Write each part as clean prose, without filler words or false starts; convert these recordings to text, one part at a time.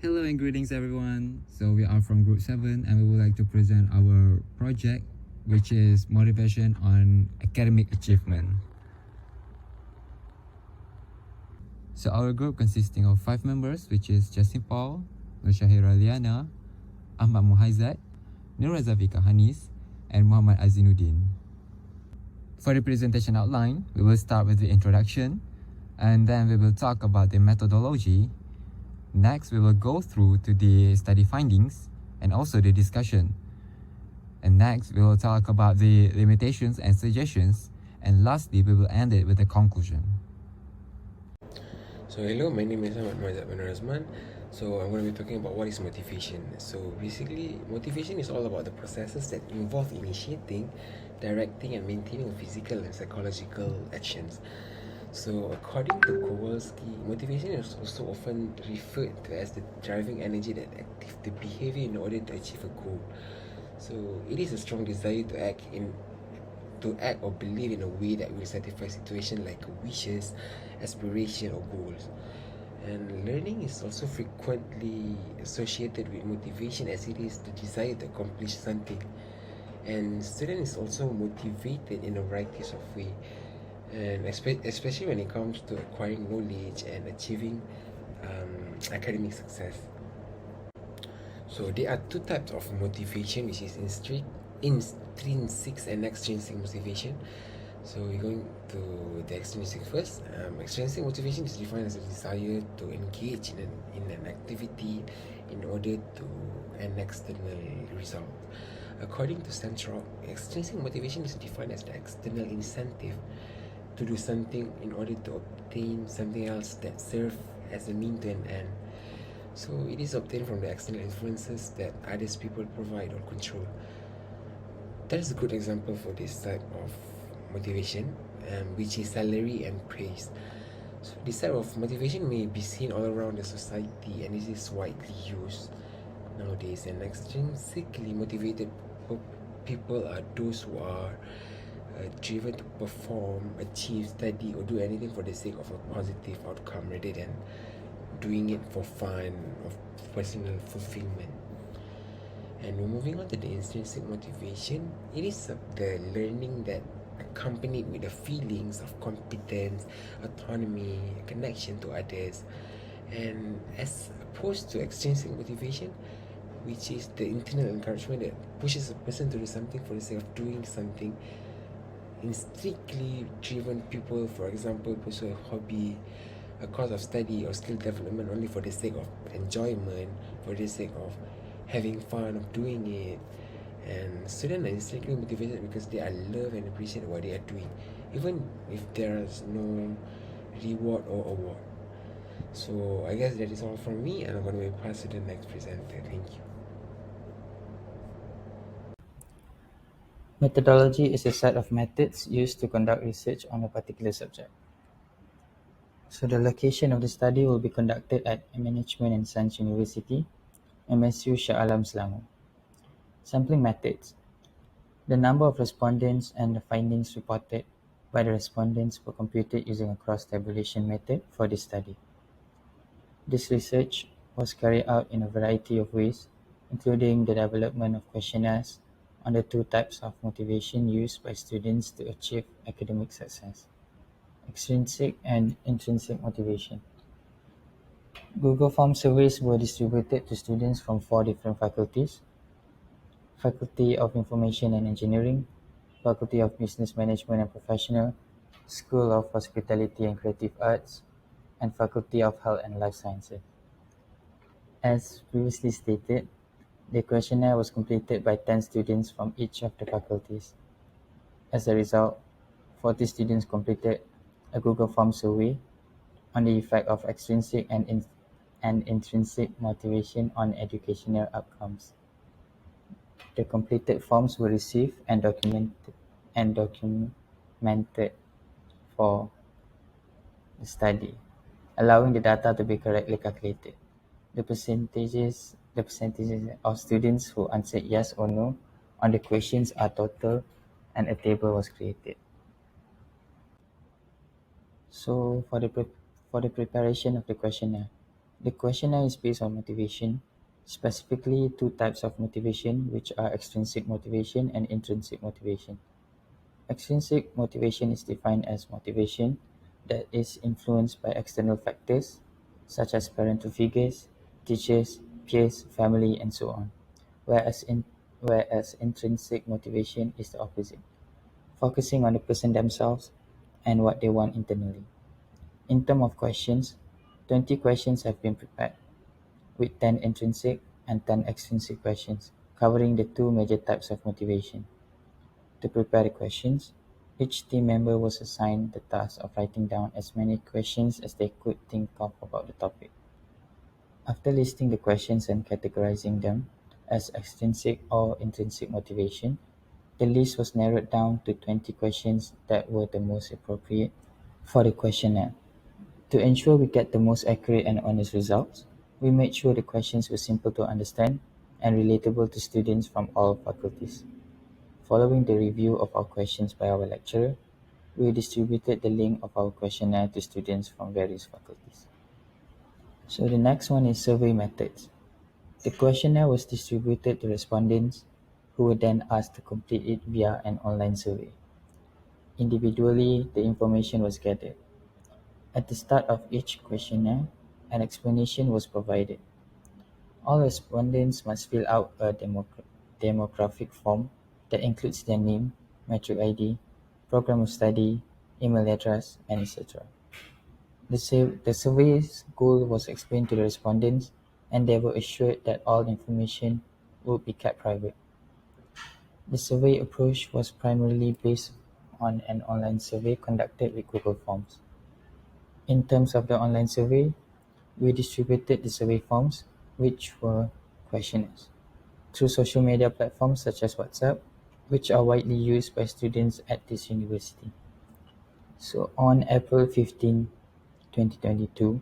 Hello and greetings everyone. So we are from Group 7 and we would like to present our project which is motivation on academic achievement. So our group consisting of 5 members which is Justin Paul, Nushahira Liana, Ahmad Muhaizat, Nurazafika Hanis and Muhammad Azinuddin. For the presentation outline, we will start with the introduction and then we will talk about the methodology. Next, we will go through to the study findings and also the discussion. And next, we will talk about the limitations and suggestions. And lastly, we will end it with a conclusion. So hello, my name is Ahmad Muhaizat bin Razman. So I'm going to be talking about what is motivation. So basically, motivation is all about the processes that involve initiating, directing and maintaining physical and psychological actions. So according to Kowalski, motivation is also often referred to as the driving energy that activates the behavior in order to achieve a goal. So it is a strong desire to act or believe in a way that will satisfy situations like wishes, aspiration or goals. And learning is also frequently associated with motivation as it is the desire to accomplish something. And student is also motivated in a variety of ways, and especially when it comes to acquiring knowledge and achieving academic success. So there are two types of motivation, which is intrinsic and extrinsic motivation. So we're going to the extrinsic first. Extrinsic motivation is defined as a desire to engage in an activity in order to an external result. According to Central, extrinsic motivation is defined as the external incentive to do something in order to obtain something else that serves as a mean to an end. So it is obtained from the external influences that others people provide or control. That is a good example for this type of motivation, which is salary and praise. So this type of motivation may be seen all around the society and it is widely used nowadays. And extrinsically motivated people are those who are driven to perform, achieve, study, or do anything for the sake of a positive outcome rather than doing it for fun or personal fulfillment. And we're moving on to the intrinsic motivation. It is the learning that accompanied with the feelings of competence, autonomy, connection to others, and as opposed to extrinsic motivation, which is the internal encouragement that pushes a person to do something for the sake of doing something. In strictly driven people, for example, pursue a hobby, a course of study or skill development only for the sake of enjoyment, for the sake of having fun of doing it. And students are intrinsically motivated because they are love and appreciate what they are doing, even if there is no reward or award. So I guess that is all from me, and I'm going to pass to the next presenter. Thank you. Methodology is a set of methods used to conduct research on a particular subject. So the location of the study will be conducted at Management and Science University, MSU Shah Alam, Selangor. Sampling methods. The number of respondents and the findings reported by the respondents were computed using a cross-tabulation method for this study. This research was carried out in a variety of ways, including the development of questionnaires on the two types of motivation used by students to achieve academic success: extrinsic and intrinsic motivation. Google Form surveys were distributed to students from 4 different faculties: Faculty of Information and Engineering, Faculty of Business Management and Professional, School of Hospitality and Creative Arts, and Faculty of Health and Life Sciences. As previously stated, the questionnaire was completed by 10 students from each of the faculties. As a result, 40 students completed a Google Form survey on the effect of extrinsic and intrinsic motivation on educational outcomes. The completed forms were received and documented for the study, allowing the data to be correctly calculated. The percentages of students who answered yes or no on the questions are total, and a table was created. So for the preparation of the questionnaire, The questionnaire is based on motivation, specifically two types of motivation, which are extrinsic motivation and intrinsic motivation. Extrinsic motivation is defined as motivation that is influenced by external factors such as parental figures, teachers, peers, family, and so on, whereas, whereas intrinsic motivation is the opposite, focusing on the person themselves and what they want internally. In terms of questions, 20 questions have been prepared, with 10 intrinsic and 10 extrinsic questions, covering the two major types of motivation. To prepare the questions, each team member was assigned the task of writing down as many questions as they could think of about the topic. After listing the questions and categorizing them as extrinsic or intrinsic motivation, the list was narrowed down to 20 questions that were the most appropriate for the questionnaire. To ensure we get the most accurate and honest results, we made sure the questions were simple to understand and relatable to students from all faculties. Following the review of our questions by our lecturer, we distributed the link of our questionnaire to students from various faculties. So the next one is survey methods. The questionnaire was distributed to respondents who were then asked to complete it via an online survey. Individually, the information was gathered. At the start of each questionnaire, an explanation was provided. All respondents must fill out a demographic form that includes their name, metric ID, program of study, email address, and etc. The survey's goal was explained to the respondents, and they were assured that all information would be kept private. The survey approach was primarily based on an online survey conducted with Google Forms. In terms of the online survey, we distributed the survey forms, which were questionnaires, through social media platforms such as WhatsApp, which are widely used by students at this university. So on April 15, 2022,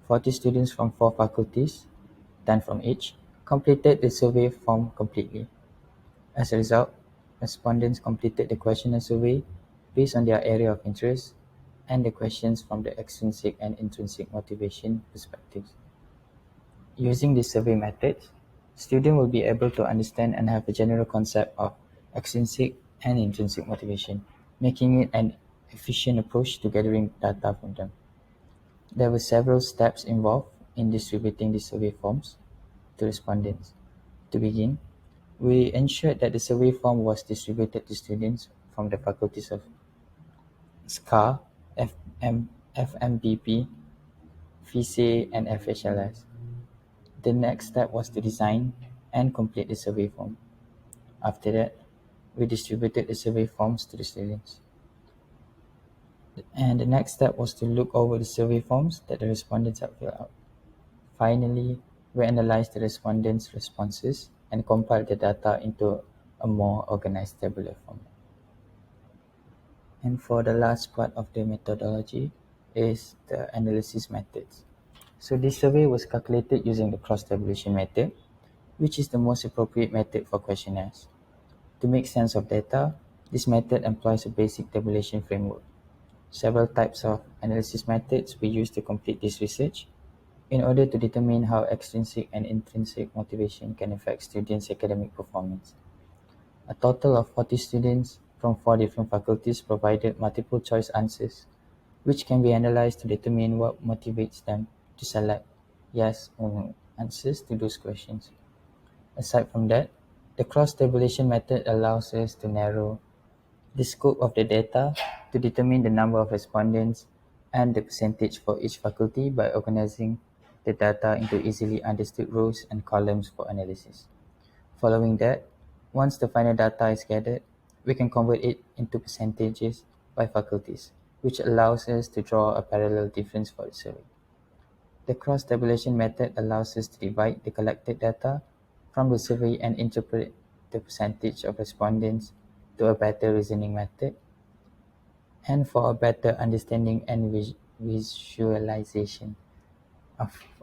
40 students from 4 faculties, 10 from each, completed the survey form completely. As a result, respondents completed the questionnaire survey based on their area of interest and the questions from the extrinsic and intrinsic motivation perspectives. Using this survey methods, students will be able to understand and have a general concept of extrinsic and intrinsic motivation, making it an efficient approach to gathering data from them. There were several steps involved in distributing the survey forms to respondents. To begin, we ensured that the survey form was distributed to students from the faculties of SCA, FMBP, FISE, and FHLS. The next step was to design and complete the survey form. After that, we distributed the survey forms to the students. And the next step was to look over the survey forms that the respondents had filled out. Finally, we analyzed the respondents' responses and compiled the data into a more organized tabular format. And for the last part of the methodology is the analysis methods. So this survey was calculated using the cross-tabulation method, which is the most appropriate method for questionnaires. To make sense of data, this method employs a basic tabulation framework. Several types of analysis methods were used to complete this research in order to determine how extrinsic and intrinsic motivation can affect students' academic performance. A total of 40 students from 4 different faculties provided multiple choice answers, which can be analyzed to determine what motivates them to select yes or no answers to those questions. Aside from that, the cross-tabulation method allows us to narrow the scope of the data to determine the number of respondents and the percentage for each faculty by organizing the data into easily understood rows and columns for analysis. Following that, once the final data is gathered, we can convert it into percentages by faculties, which allows us to draw a parallel difference for the survey. The cross-tabulation method allows us to divide the collected data from the survey and interpret the percentage of respondents to a better reasoning method and for a better understanding and visualization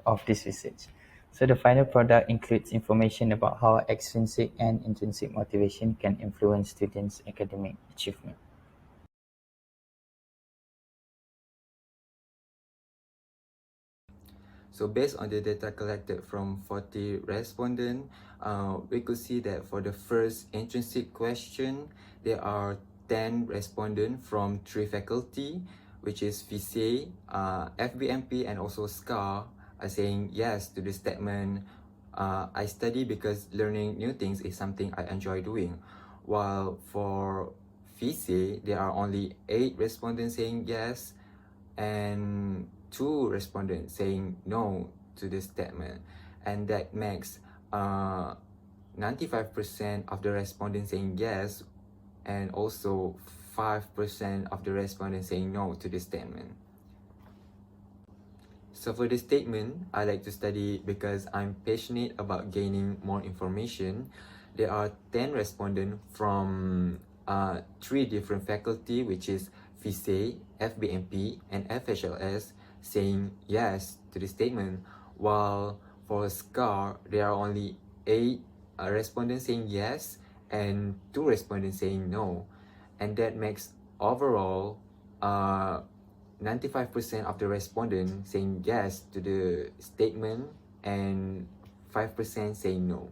of this research. So the final product includes information about how extrinsic and intrinsic motivation can influence students' academic achievement. So based on the data collected from 40 respondents, we could see that for the first intrinsic question, there are 10 respondents from 3 faculty, which is PhysA, FBMP, and also SCAR, are saying yes to the statement, I study because learning new things is something I enjoy doing. While for PhysA, there are only 8 respondents saying yes, and 2 respondents saying no to this statement, and that makes 95% of the respondents saying yes, and also 5% of the respondents saying no to this statement. So for this statement, I like to study because I'm passionate about gaining more information. There are 10 respondents from 3 different faculty, which is PhysA, FBMP, and FHLS, saying yes to the statement, while for SCAR, there are only 8 respondents saying yes and 2 respondents saying no, and that makes overall 95% of the respondents saying yes to the statement and 5% saying no.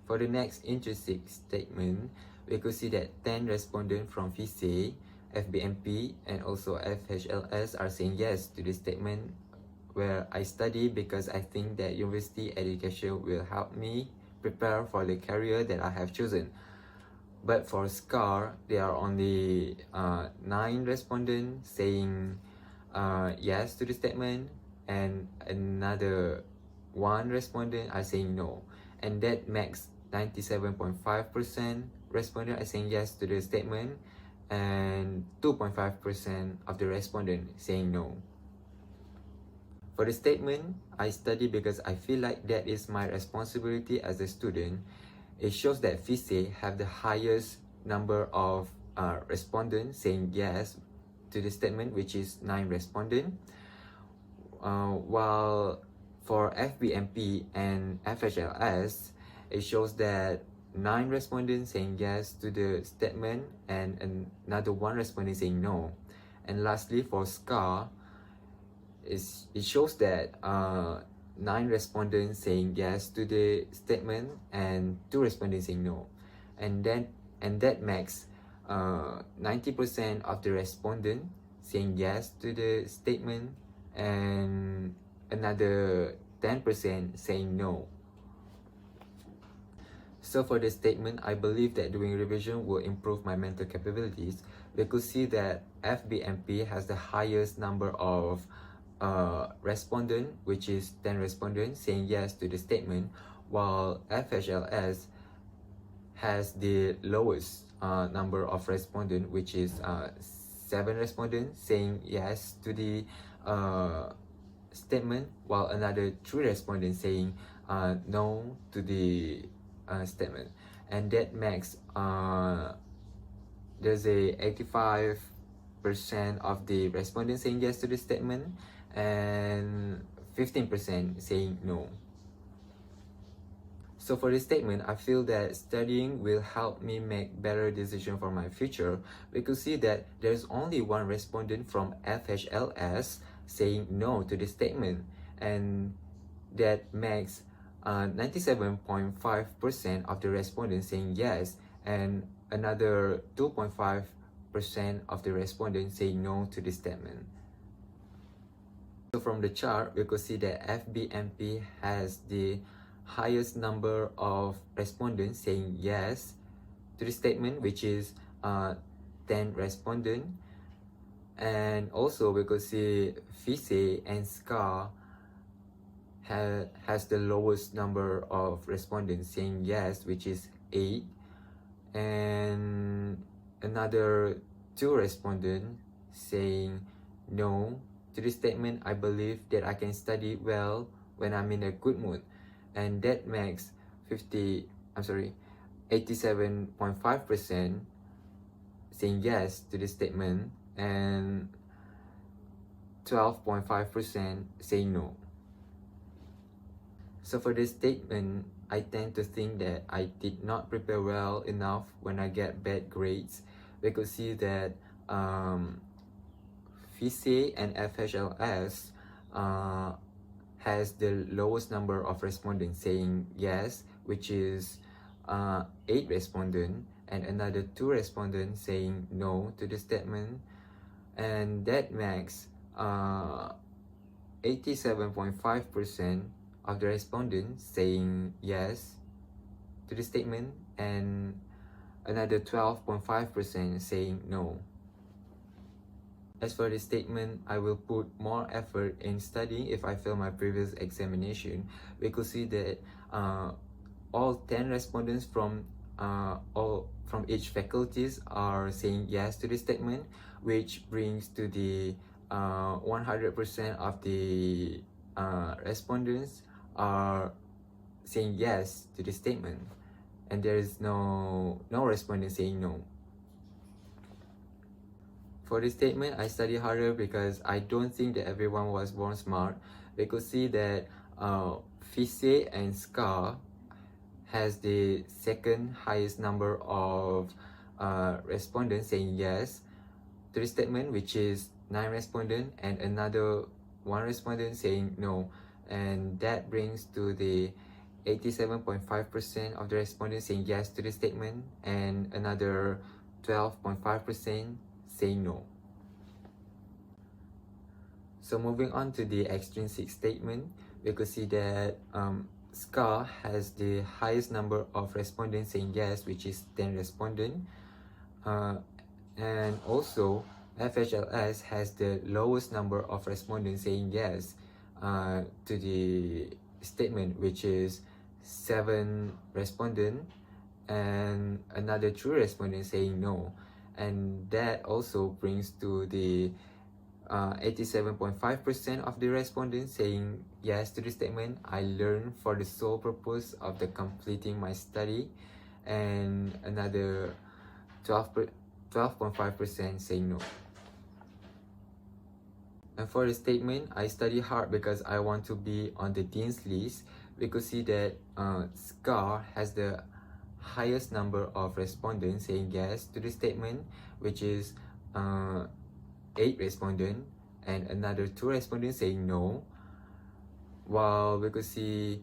For the next intrinsic statement, we could see that 10 respondents from PhysA, FBMP, and also FHLS are saying yes to this statement, where I study because I think that university education will help me prepare for the career that I have chosen. But for SCAR, there are only 9 respondents saying yes to the statement, and another 1 respondent are saying no, and that makes 97.5% respondent are saying yes to the statement, and 2.5% of the respondent saying no. For the statement, I study because I feel like that is my responsibility as a student. It shows that PhysA have the highest number of respondents saying yes to the statement, which is 9 respondents. While for FBMP and FHLS, it shows that 9 respondents saying yes to the statement and another 1 respondent saying no. And lastly, for SCAR, it shows that 9 respondents saying yes to the statement and 2 respondents saying no, and that makes 90% of the respondents saying yes to the statement and another 10% saying no. So for the statement, I believe that doing revision will improve my mental capabilities. We could see that FBMP has the highest number of respondent, which is 10 respondents saying yes to the statement, while FHLS has the lowest number of respondents, which is 7 respondents saying yes to the statement, while another 3 respondents saying no to the statement, and that makes there's a 85% of the respondents saying yes to the statement and 15% saying no. So for this statement, I feel that studying will help me make better decisions for my future. We could see that there's only 1 respondent from FHLS saying no to the statement, and that makes 97.5% of the respondents saying yes, and another 2.5% of the respondents saying no to the statement. So from the chart, we could see that FBMP has the highest number of respondents saying yes to the statement, which is 10 respondents, and also we could see PhysA and SCAR has the lowest number of respondents saying yes, which is 8, and another 2 respondents saying no to the statement. I believe that I can study well when I'm in a good mood, and that makes 87.5% saying yes to the statement and 12.5% saying no. So for this statement, I tend to think that I did not prepare well enough when I get bad grades. We could see that FISE and FHLS has the lowest number of respondents saying yes, which is 8 respondents, and another 2 respondents saying no to the statement, and that makes 87.5% of the respondents saying yes to the statement, and another 12.5% saying no. As for the statement, I will put more effort in studying if I fail my previous examination. We could see that all 10 respondents from each faculties are saying yes to the statement, which brings to the 100% of the respondents are saying yes to the statement, and there is no respondent saying no. For this statement, I study harder because I don't think that everyone was born smart. We could see that FISE and SCA has the second highest number of respondents saying yes to the statement, which is 9 respondents, and another 1 respondent saying no, and that brings to the 87.5% of the respondents saying yes to the statement, and another 12.5% saying no. So moving on to the extrinsic statement, we could see that SCA has the highest number of respondents saying yes, which is 10 respondents, and also FHLS has the lowest number of respondents saying yes to the statement, which is 7 respondents, and another 3 respondents saying no, and that also brings to the 87.5% of the respondents saying yes to the statement. I learned for the sole purpose of the completing my study, and another 12.5% saying no. And for the statement, I study hard because I want to be on the dean's list. We could see that SCA has the highest number of respondents saying yes to the statement, which is 8 respondents, and another 2 respondents saying no, while we could see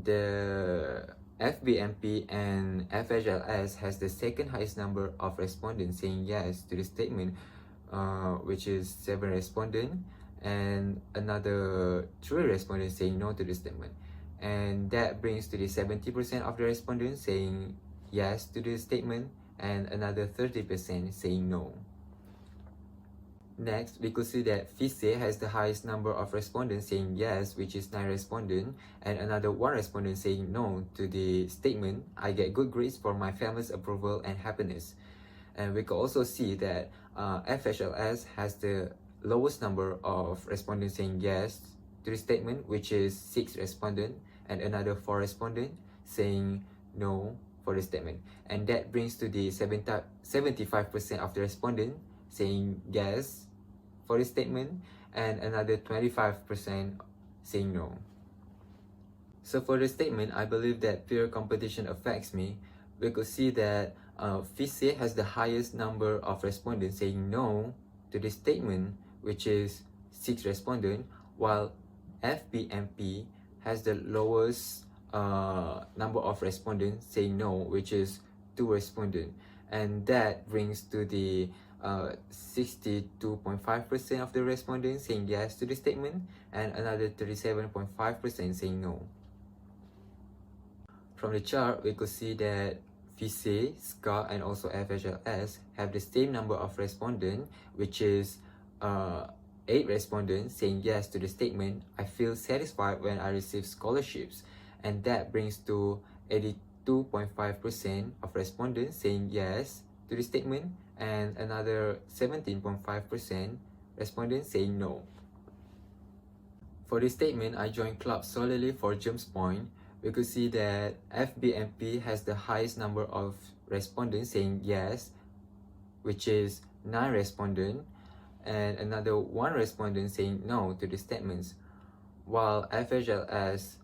the FBMP and FHLS has the second highest number of respondents saying yes to the statement, which is 7 respondents, and another 3 respondents saying no to the statement, and that brings to the 70% of the respondents saying yes to the statement, and another 30% saying no. Next, we could see that FISE has the highest number of respondents saying yes, which is 9 respondents, and another 1 respondent saying no to the statement, I get good grades for my family's approval and happiness. And we could also see that FHLS has the lowest number of respondents saying yes to the statement, which is 6 respondents, and another 4 respondents saying no for the statement. And that brings to the 75% of the respondents saying yes for the statement, and another 25% saying no. So for the statement, I believe that peer competition affects me. We could see that FISE has the highest number of respondents saying no to the statement, which is 6 respondents, while FBMP has the lowest number of respondents saying no, which is 2 respondents, and that brings to the 62.5% of the respondents saying yes to the statement, and another 37.5% saying no. From the chart, we could see that FISE, SCA, and also FHLS have the same number of respondents, which is 8 respondents saying yes to the statement, I feel satisfied when I receive scholarships, and that brings to 82.5% of respondents saying yes to the statement, and another 17.5% respondents saying no. For this statement, I joined club solely for James Point. We could see that FBMP has the highest number of respondents saying yes, which is 9 respondents, and another 1 respondent saying no to the statements, while FHLS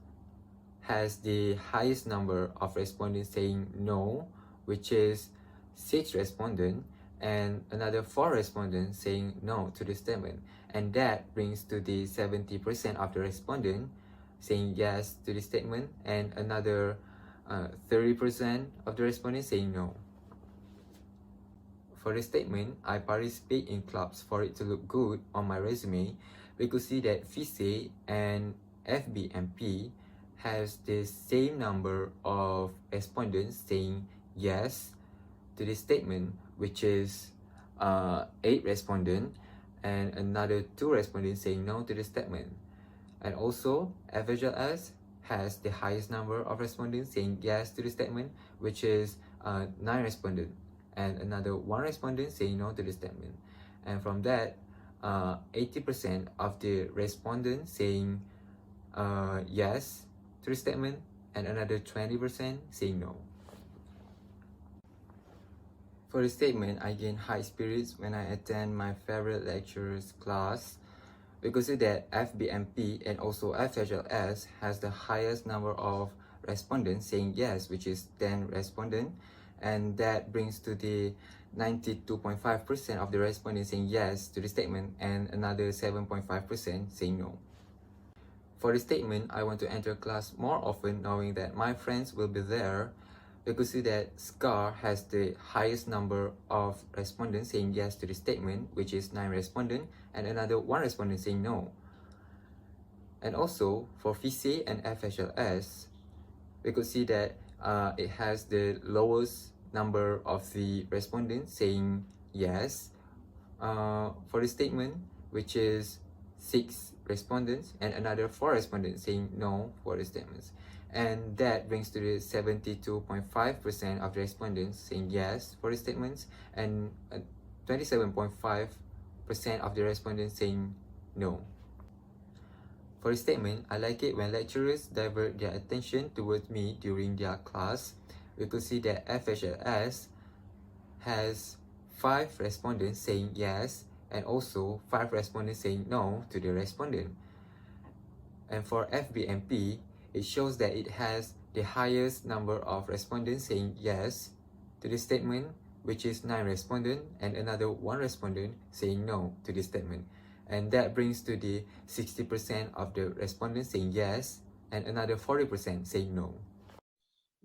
has the highest number of respondents saying no, which is 6 respondents, and another 4 respondents saying no to the statement. And that brings to the 70% of the respondent saying yes to the statement, and another 30% of the respondents saying no. For the statement, I participate in clubs for it to look good on my resume. We could see that FISE and FBMP has the same number of respondents saying yes to this statement, which is 8 respondents, and another 2 respondents saying no to the statement. And also, FHLS has the highest number of respondents saying yes to the statement, which is 9 respondents, and another 1 respondent saying no to the statement. And from that, 80% of the respondents saying yes to the statement, and another 20% saying no. For the statement, I gain high spirits when I attend my favorite lecturer's class. We could see that FBMP and also FHLS has the highest number of respondents saying yes, which is 10 respondents, and that brings to the 92.5% of the respondents saying yes to the statement, and another 7.5% saying no. For the statement, I want to enter class more often knowing that my friends will be there. We could see that SCAR has the highest number of respondents saying yes to the statement, which is 9 respondents, and another 1 respondent saying no. And also, for FISE and FHLS, we could see that it has the lowest number of the respondents saying yes for the statement, which is 6 respondents, and another 4 respondents saying no for the statements. And that brings to the 72.5% of the respondents saying yes for the statements, and 27.5% of the respondents saying no. For the statement, I like it when lecturers divert their attention towards me during their class. We could see that FHLS has 5 respondents saying yes, and also 5 respondents saying no to the respondent. And for FBMP, it shows that it has the highest number of respondents saying yes to the statement, which is 9 respondents, and another 1 respondent saying no to the statement. And that brings to the 60% of the respondents saying yes, and another 40% saying no.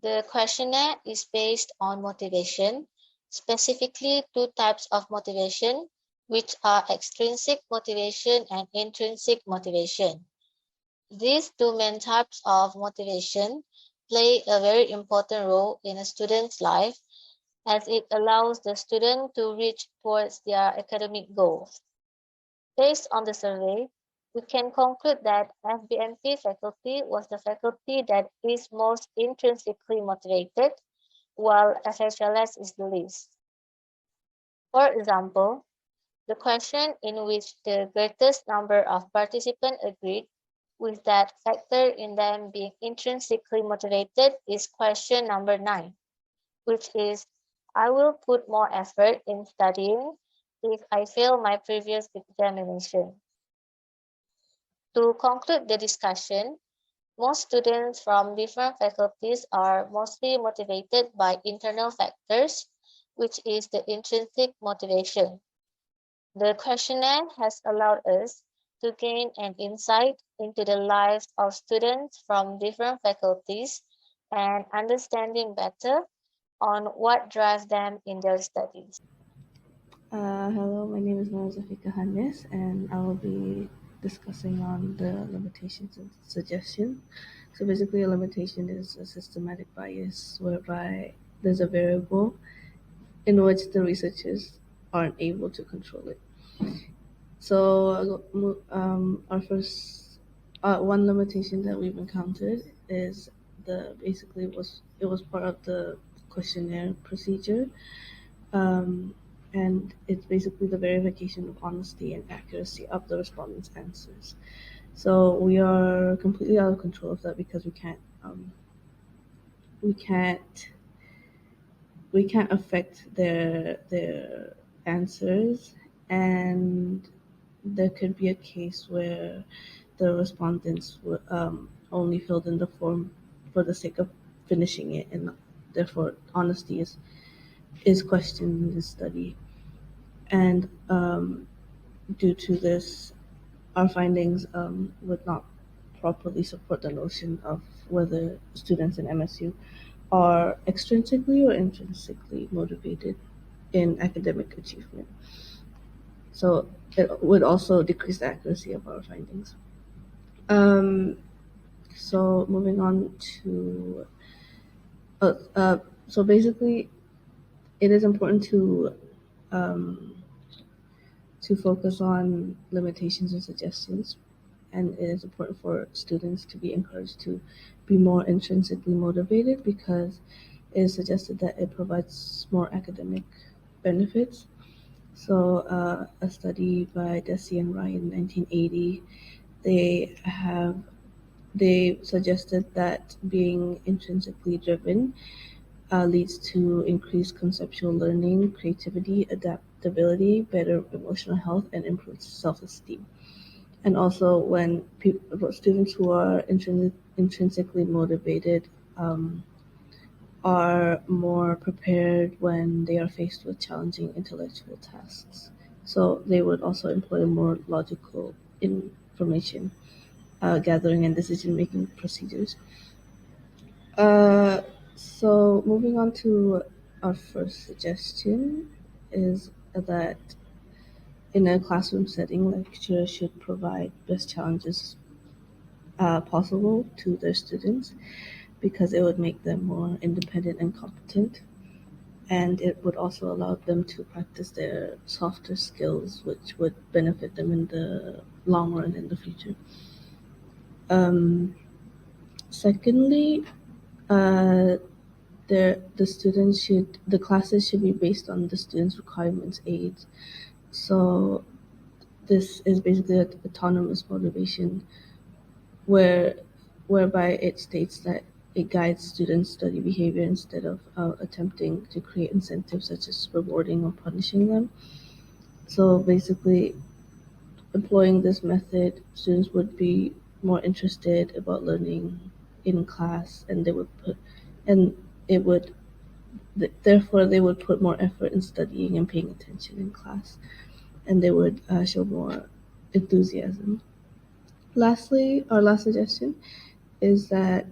The questionnaire is based on motivation, specifically 2 types of motivation, which are extrinsic motivation and intrinsic motivation. These 2 main types of motivation play a very important role in a student's life, as it allows the student to reach towards their academic goals. Based on the survey, we can conclude that FBMP faculty was the faculty that is most intrinsically motivated, while FHLS is the least. For example, the question in which the greatest number of participants agreed with that factor in them being intrinsically motivated is question number 9, which is, I will put more effort in studying if I fail my previous examination. To conclude the discussion, most students from different faculties are mostly motivated by internal factors, which is the intrinsic motivation. The questionnaire has allowed us to gain an insight into the lives of students from different faculties and understanding better on what drives them in their studies. Hello, my name is Zafika Hannes, and I will be discussing on the limitations and suggestions. So basically, a limitation is a systematic bias whereby there's a variable in which the researchers aren't able to control it. So our first one limitation that we've encountered is it was part of the questionnaire procedure. And it's basically the verification of honesty and accuracy of the respondents' answers. So we are completely out of control of that because we can't affect their answers, and there could be a case where the respondents only filled in the form for the sake of finishing it, and therefore honesty is questioned in this study. And due to this, our findings would not properly support the notion of whether students in MSU are extrinsically or intrinsically motivated in academic achievement. So it would also decrease the accuracy of our findings. So moving on to, so basically, it is important to focus on limitations and suggestions, and it is important for students to be encouraged to be more intrinsically motivated because it is suggested that it provides more academic benefits. So, a study by Desi and Ryan in 1980, they suggested that being intrinsically driven leads to increased conceptual learning, creativity, adaptability, better emotional health, and improved self-esteem. And also, when students who are intrinsically motivated are more prepared when they are faced with challenging intellectual tasks. So they would also employ more logical information gathering and decision-making procedures. So moving on to our first suggestion is that in a classroom setting, lecturers should provide best challenges possible to their students because it would make them more independent and competent. And it would also allow them to practice their softer skills, which would benefit them in the long run in the future. Secondly, the classes should be based on the students' requirements aids. So this is basically an autonomous motivation whereby it states that it guides students' study behavior instead of attempting to create incentives such as rewarding or punishing them. So basically, employing this method, students would be more interested about learning in class, and it would therefore they would put more effort in studying and paying attention in class, and they would show more enthusiasm. Lastly, our last suggestion is that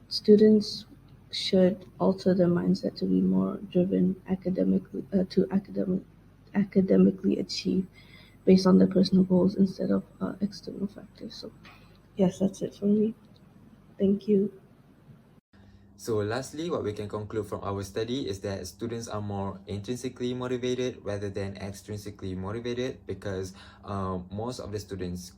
students should alter their mindset to be more driven academically achieve based on their personal goals instead of external factors. So, yes, that's it for me. Thank you. So lastly, what we can conclude from our study is that students are more intrinsically motivated rather than extrinsically motivated because most of the students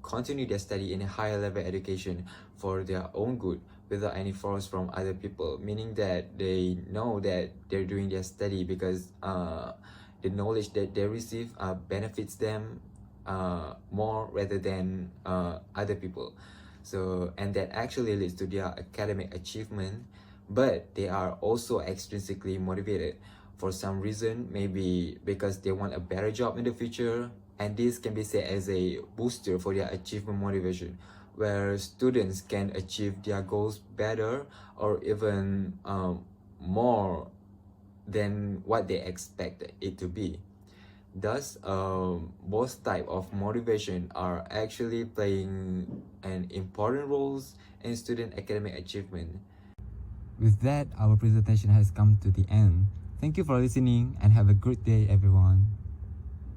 continue their study in a higher level education for their own good without any force from other people, meaning that they know that they're doing their study because the knowledge that they receive benefits them more rather than other people. So, and that actually leads to their academic achievement, but they are also extrinsically motivated for some reason, maybe because they want a better job in the future, and this can be said as a booster for their achievement motivation, where students can achieve their goals better or even more than what they expected it to be. Thus, both type of motivation are actually playing an important roles in student academic achievement. With that, our presentation has come to the end. Thank you for listening and have a great day, everyone.